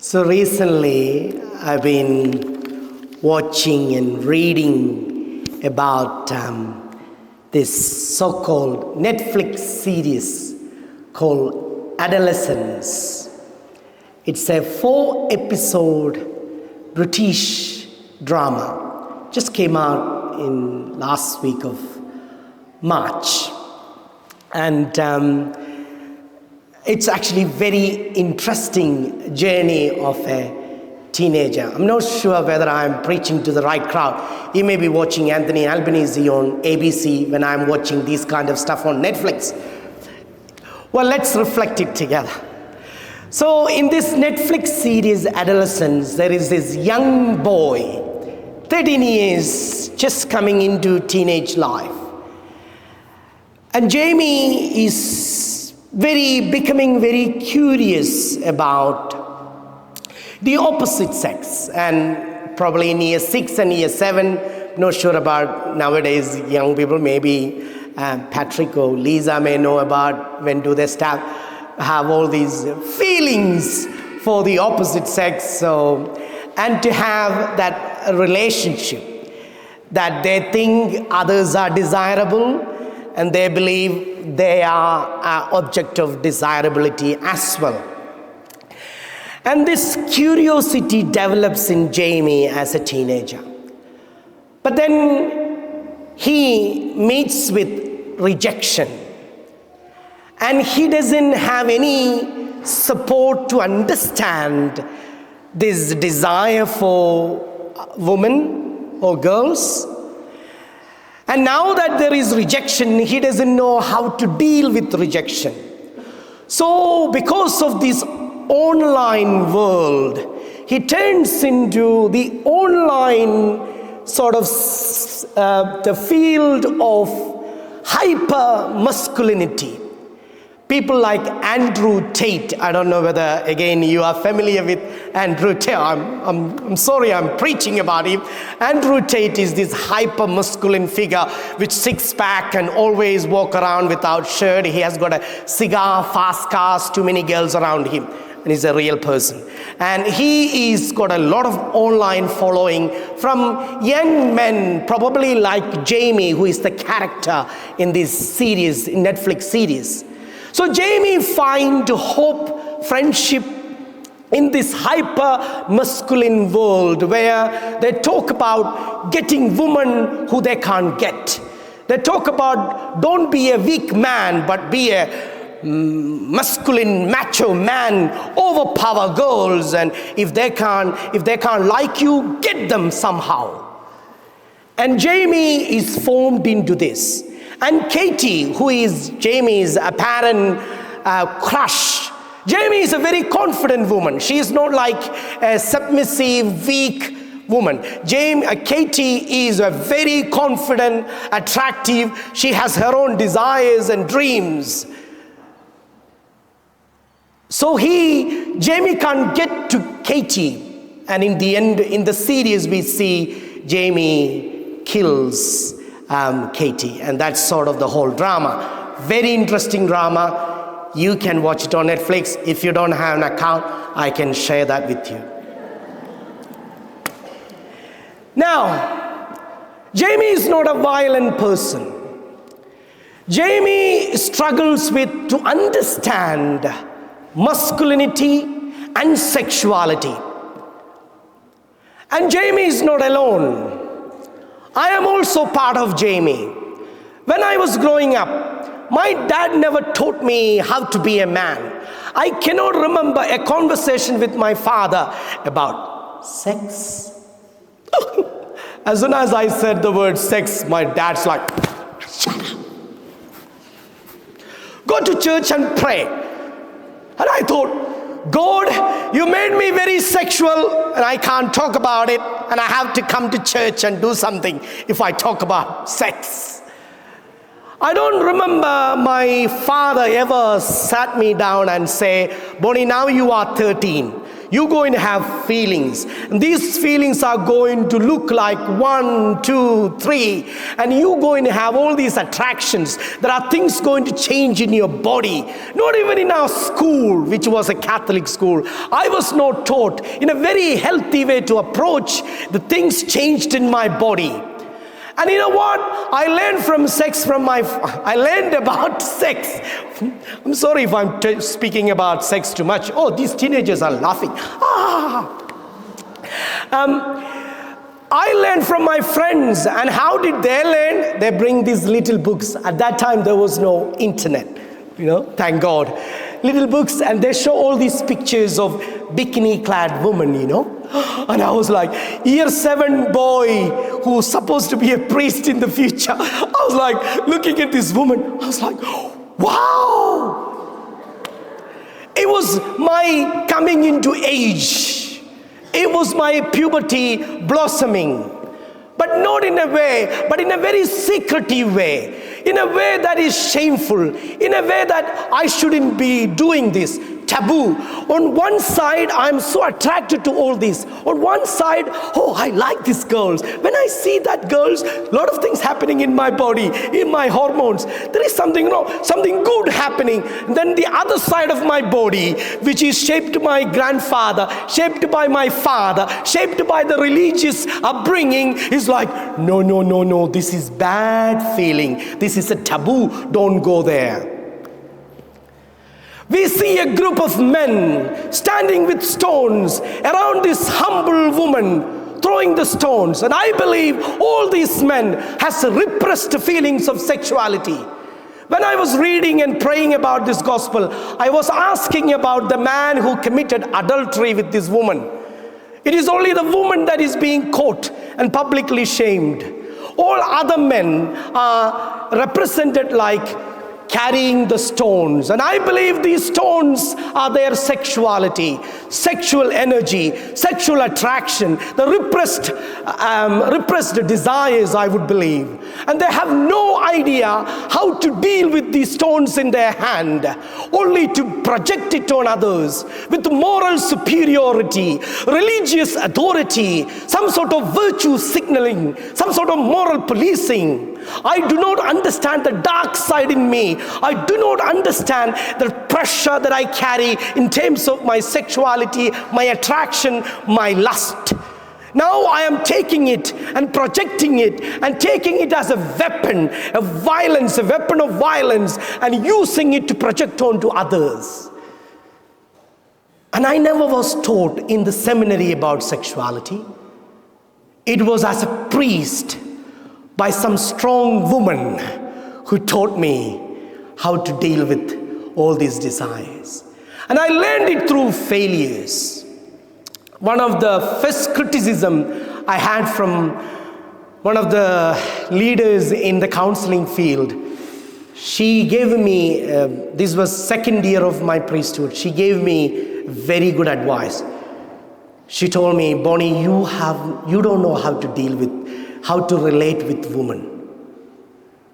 So recently, I've been watching and reading about this so-called Netflix series called Adolescence. It's a 4-episode British drama. Just came out in last week of March. And it's actually very interesting journey of a teenager. I'm not sure whether I'm preaching to the right crowd. You may be watching Anthony Albanese on ABC when I'm watching these kind of stuff on Netflix. Well, let's reflect it together. So in this Netflix series, Adolescence, there is this young boy, 13 years, just coming into teenage life. And Jamie is becoming very curious about the opposite sex, and probably in year 6 and year 7, not sure about nowadays young people, maybe Patrick or Lisa may know about when do they start have all these feelings for the opposite sex, and to have that relationship that they think others are desirable and they believe they are an object of desirability as well. And this curiosity develops in Jamie as a teenager. But then he meets with rejection. And he doesn't have any support to understand this desire for women or girls. And now that there is rejection, he doesn't know how to deal with rejection. So because of this online world, he turns into the online sort of the field of hyper masculinity. People like Andrew Tate. I don't know whether, again, you are familiar with Andrew Tate. I'm sorry I'm preaching about him. Andrew Tate is this hyper-masculine figure with six-pack and always walk around without shirt. He has got a cigar, fast cars, too many girls around him. And he's a real person. And he is got a lot of online following from young men, probably like Jamie, who is the character in this series, in Netflix series. So Jamie finds hope, friendship in this hyper-masculine world where they talk about getting women who they can't get. They talk about don't be a weak man, but be a masculine, macho man, overpower girls, and if they can't like you, get them somehow. And Jamie is formed into this. And Katie, who is Jamie's apparent crush, Jamie is a very confident woman. She is not like a submissive, weak woman. Katie is a very confident, attractive. She has her own desires and dreams. So Jamie can't get to Katie. And in the end, in the series, we see Jamie kills Katie, and that's sort of the whole drama. Very interesting drama. You can watch it on Netflix. If you don't have an account, I can share that with you. Now, Jamie is not a violent person. Jamie struggles to understand masculinity and sexuality. And Jamie is not alone. I am also part of Jamie. When I was growing up, my dad never taught me how to be a man. I cannot remember a conversation with my father about sex. As soon as I said the word sex, my dad's like, shut up. Go to church and pray. And I thought, God, you made me very sexual and I can't talk about it, and I have to come to church and do something if I talk about sex. I don't remember my father ever sat me down and say, Bonnie, now you are 13. You're going to have feelings. And these feelings are going to look like 1, 2, 3. And you're going to have all these attractions. There are things going to change in your body. Not even in our school, which was a Catholic school. I was not taught in a very healthy way to approach the things changed in my body. And you know what? I learned about sex. I'm sorry if I'm speaking about sex too much. Oh, these teenagers are laughing. I learned from my friends. And how did they learn? They bring these little books. At that time, there was no internet. Thank God. Little books, and they show all these pictures of bikini-clad women, And I was like, year 7 boy who's supposed to be a priest in the future. I was like, looking at this woman, I was like, wow! It was my coming into age. It was my puberty blossoming. But not in a way, but in a very secretive way. In a way that is shameful. In a way that I shouldn't be doing this. Taboo. On one side, I'm so attracted to all this. On one side, oh, I like these girls. When I see that girls, a lot of things happening in my body, in my hormones. There is something, something good happening. And then the other side of my body, which is shaped by my grandfather, shaped by my father, shaped by the religious upbringing, is like, no, this is bad feeling. This is a taboo. Don't go there. We see a group of men standing with stones around this humble woman, throwing the stones. And I believe all these men has repressed feelings of sexuality. When I was reading and praying about this gospel, I was asking about the man who committed adultery with this woman. It is only the woman that is being caught and publicly shamed. All other men are represented like carrying the stones. And I believe these stones are their sexuality, sexual energy, sexual attraction, the repressed desires, I would believe. And they have no idea how to deal with these stones in their hand, only to project it on others with moral superiority, religious authority, some sort of virtue signaling, some sort of moral policing. I do not understand the dark side in me. I do not understand the pressure that I carry in terms of my sexuality, my attraction, my lust. Now I am taking it and projecting it and taking it as a weapon, a weapon of violence, and using it to project onto others. And I never was taught in the seminary about sexuality. It was as a priest by some strong woman who taught me how to deal with all these desires. And I learned it through failures. One of the first criticism I had from one of the leaders in the counseling field, she gave me, this was second year of my priesthood, she gave me very good advice. She told me, Bonnie, you don't know how to relate with women.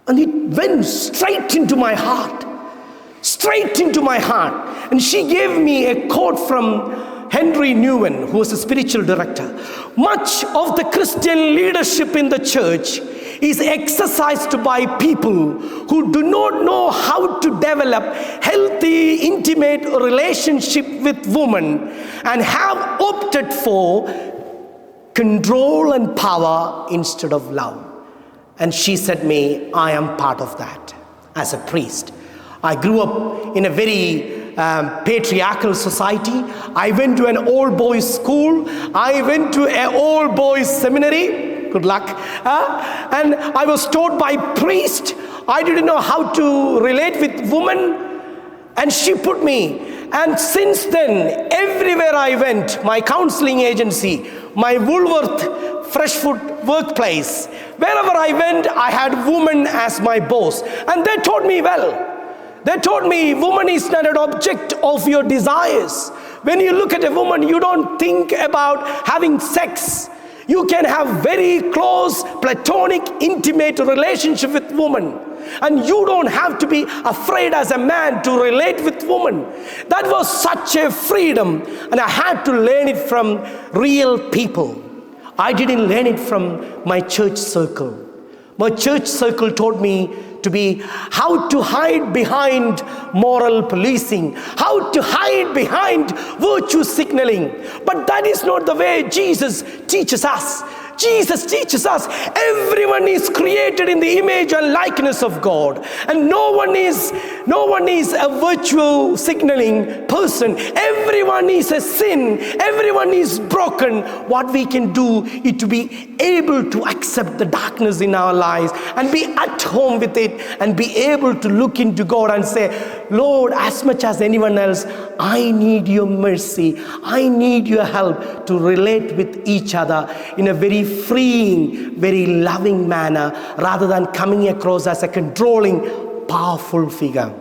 And it went straight into my heart. And she gave me a quote from Henry Nouwen, who was a spiritual director. Much of the Christian leadership in the church is exercised by people who do not know how to develop healthy, intimate relationship with women and have opted for control and power instead of love. And she said to me, I am part of that as a priest. I grew up in a very patriarchal society. I went to an all-boys school. I went to an all-boys seminary. Good luck. And I was taught by priest. I didn't know how to relate with women. And she put me. And since then, everywhere I went, my counseling agency, my Woolworth Fresh Food workplace, wherever I went, I had women as my boss. And they taught me well. They taught me woman is not an object of your desires. When you look at a woman, you don't think about having sex. You can have very close, platonic, intimate relationship with woman. And you don't have to be afraid as a man to relate with women. That was such a freedom, and I had to learn it from real people. I didn't learn it from my church circle. My church circle taught me to be how to hide behind moral policing, how to hide behind virtue signaling. But that is not the way Jesus teaches us. Jesus teaches us everyone is created in the image and likeness of God, and no one is a virtue signaling person. Everyone is a sin, everyone is broken. What we can do is to be able to accept the darkness in our lives and be at home with it, and be able to look into God and say, Lord, as much as anyone else, I need your mercy, I need your help to relate with each other in a very freeing, very loving manner, rather than coming across as a controlling, powerful figure.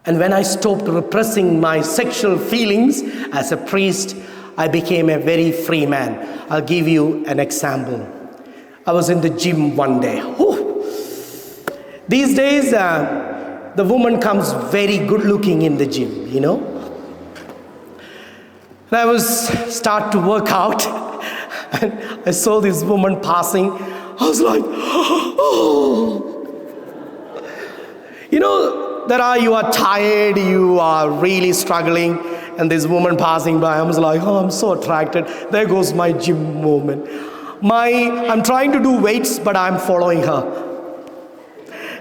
And when I stopped repressing my sexual feelings as a priest, I became a very free man. I'll give you an example. I was in the gym one day. These days, the woman comes very good looking in the gym, you know. And I start to work out, and I saw this woman passing. I was like, oh. You know, you are tired, you are really struggling, and this woman passing by, I was like, oh, I'm so attracted. There goes my gym moment. I'm trying to do weights, but I'm following her.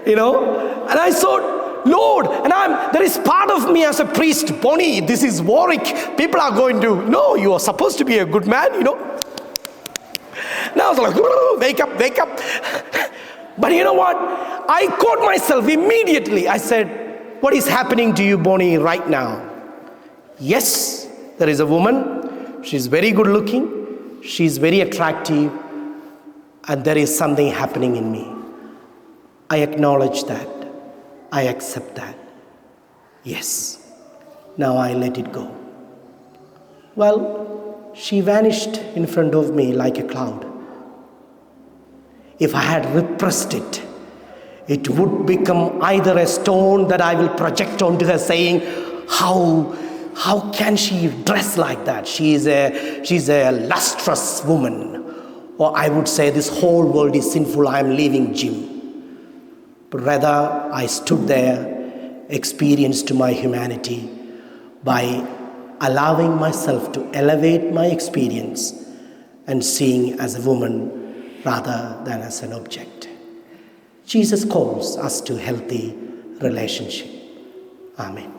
You know, and I thought, Lord, and there is part of me as a priest, Bonnie, this is Warwick. People are going to, no, you are supposed to be a good man, you know. Now I was like, wake up, wake up. But you know what? I caught myself immediately. I said, what is happening to you, Bonnie, right now? Yes, there is a woman. She's very good looking. She's very attractive. And there is something happening in me. I acknowledge that. I accept that. Yes. Now I let it go. Well, she vanished in front of me like a cloud. If I had repressed it, it would become either a stone that I will project onto her, saying, how can she dress like that? She's a lustrous woman. Or I would say, this whole world is sinful, I am leaving gym. But rather, I stood there, experienced my humanity by allowing myself to elevate my experience and seeing as a woman rather than as an object. Jesus calls us to healthy relationship. Amen.